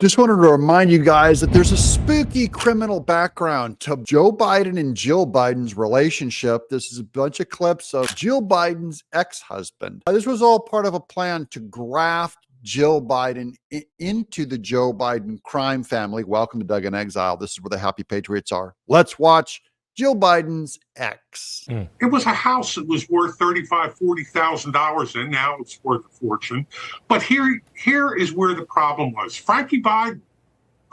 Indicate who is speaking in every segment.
Speaker 1: Just wanted to remind you guys that there's a spooky criminal background to Joe Biden and Jill Biden's relationship. This is a bunch of clips of Jill Biden's ex-husband. This was all part of a plan to graft Jill Biden into the Joe Biden crime family. Welcome to Doug in Exile. This is where the happy patriots are. Let's watch Jill Biden's ex.
Speaker 2: It was a house that was worth $35,000, $40,000, and now it's worth a fortune. But here is where the problem was. Frankie Biden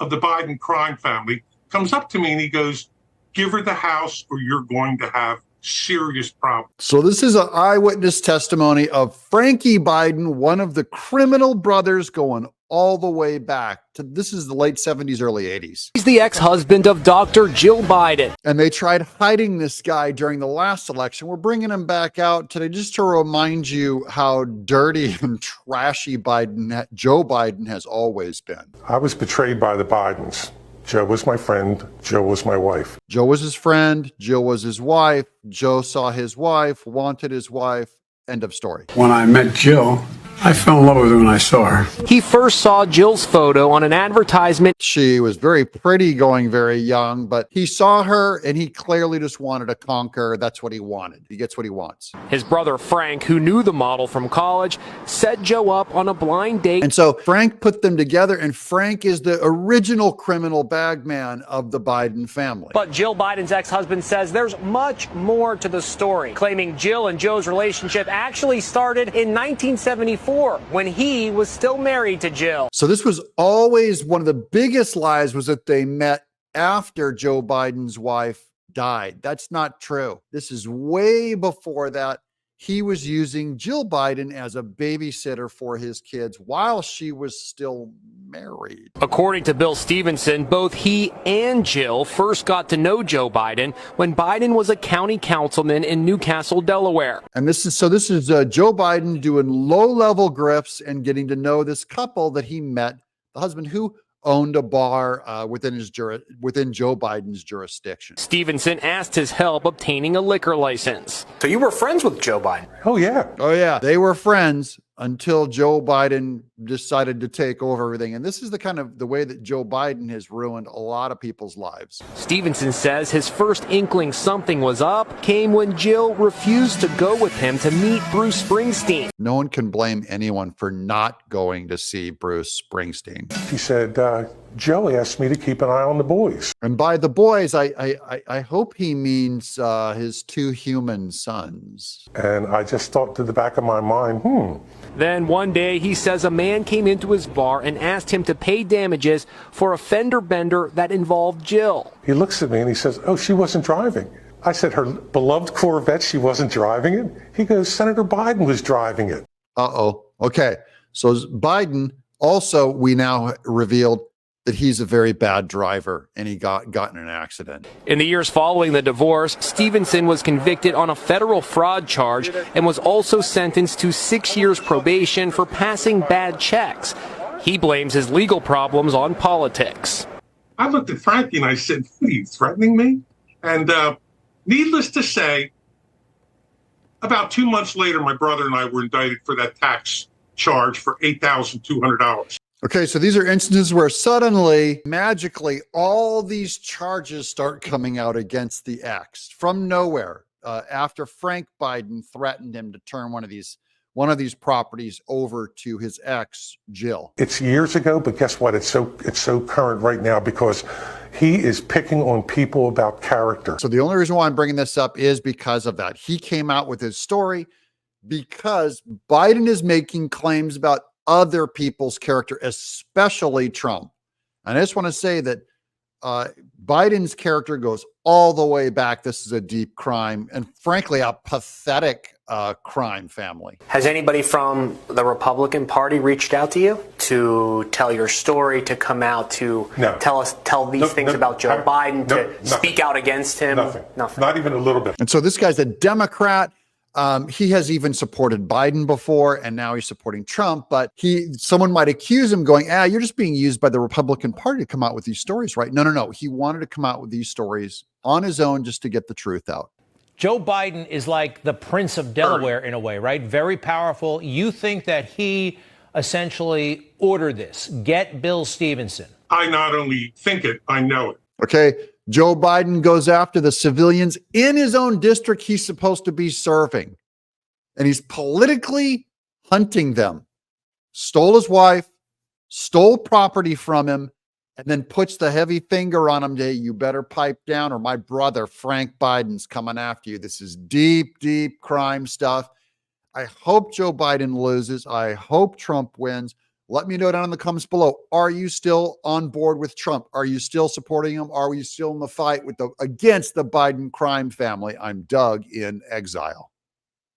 Speaker 2: of the Biden crime family comes up to me and he goes, "Give her the house or you're going to have serious problems."
Speaker 1: So this is an eyewitness testimony of Frankie Biden, one of the criminal brothers going all the way back to, this is the late 70s, early 80s.
Speaker 3: He's the ex-husband of Dr. Jill Biden.
Speaker 1: And they tried hiding this guy during the last election. We're bringing him back out today just to remind you how dirty and trashy Joe Biden has always been.
Speaker 4: I was betrayed by the Bidens. Joe was my friend. Joe was my wife.
Speaker 1: Joe was his friend. Jill was his wife. Joe saw his wife, wanted his wife. End of story.
Speaker 5: When I met Jill, I fell in love with her when I saw her.
Speaker 3: He first saw Jill's photo on an advertisement.
Speaker 1: She was very pretty, going very young, but he saw her and he clearly just wanted to conquer. That's what he wanted. He gets what he wants.
Speaker 3: His brother Frank, who knew the model from college, set Joe up on a blind date.
Speaker 1: And so Frank put them together, and Frank is the original criminal bagman of the Biden family.
Speaker 3: But Jill Biden's ex-husband says there's much more to the story, claiming Jill and Joe's relationship actually started in 1974 when he was still married to Jill.
Speaker 1: So this was always one of the biggest lies, was that they met after Joe Biden's wife died. That's not true. This is way before that. He was using Jill Biden as a babysitter for his kids while she was still married.
Speaker 3: According to Bill Stevenson, both he and Jill first got to know Joe Biden when Biden was a county councilman in Newcastle, Delaware.
Speaker 1: And this is Joe Biden doing low-level grifts and getting to know this couple that he met, the husband who owned a bar within Joe Biden's jurisdiction.
Speaker 3: Stevenson asked his help obtaining a liquor license. So you were friends with Joe Biden?
Speaker 4: Oh, yeah.
Speaker 1: Oh, yeah. They were friends until Joe Biden decided to take over everything. And this is the way that Joe Biden has ruined a lot of people's lives.
Speaker 3: Stevenson says his first inkling something was up came when Jill refused to go with him to meet Bruce Springsteen.
Speaker 1: No one can blame anyone for not going to see Bruce Springsteen.
Speaker 4: He said, Joe asked me to keep an eye on the boys.
Speaker 1: And by the boys, I hope he means his two human sons.
Speaker 4: And I just thought to the back of my mind,
Speaker 3: Then one day he says a man came into his bar and asked him to pay damages for a fender bender that involved Jill.
Speaker 4: He looks at me and he says, "Oh, she wasn't driving." I said, "Her beloved Corvette, she wasn't driving it?" He goes, "Senator Biden was driving it."
Speaker 1: Uh-oh. Okay. So Biden also, we now revealed that he's a very bad driver and he got in an accident.
Speaker 3: In the years following the divorce, Stevenson was convicted on a federal fraud charge and was also sentenced to 6 years probation for passing bad checks. He blames his legal problems on politics.
Speaker 2: I looked at Frankie and I said, "What, are you threatening me?" And needless to say, about 2 months later, my brother and I were indicted for that tax charge for $8,200.
Speaker 1: Okay, so these are instances where suddenly, magically, all these charges start coming out against the ex from nowhere after Frank Biden threatened him to turn one of these properties over to his ex, Jill.
Speaker 4: It's years ago, but guess what? It's so current right now because he is picking on people about character.
Speaker 1: So the only reason why I'm bringing this up is because of that. He came out with his story because Biden is making claims about other people's character, especially Trump. And I just want to say that Biden's character goes all the way back. This is a deep crime and frankly, a pathetic crime family.
Speaker 6: Has anybody from the Republican Party reached out to you to tell your story, to come out to tell these things about Joe Biden, to speak out against him?
Speaker 4: Nothing. Not even a little bit.
Speaker 1: And so this guy's a Democrat. He has even supported Biden before, and now he's supporting Trump. But someone might accuse him going, you're just being used by the Republican Party to come out with these stories, right? No. He wanted to come out with these stories on his own just to get the truth out.
Speaker 7: Joe Biden is like the Prince of Delaware in a way, right? Very powerful. You think that he essentially order this? Get Bill Stevenson.
Speaker 2: I not only think it, I know it.
Speaker 1: Okay. Joe Biden goes after the civilians in his own district he's supposed to be serving. And he's politically hunting them. Stole his wife, stole property from him, and then puts the heavy finger on him. Hey, you better pipe down or my brother, Frank Biden's coming after you. This is deep, deep crime stuff. I hope Joe Biden loses. I hope Trump wins. Let me know down in the comments below. Are you still on board with Trump? Are you still supporting him? Are you still in the fight with against the Biden crime family? I'm Doug in Exile.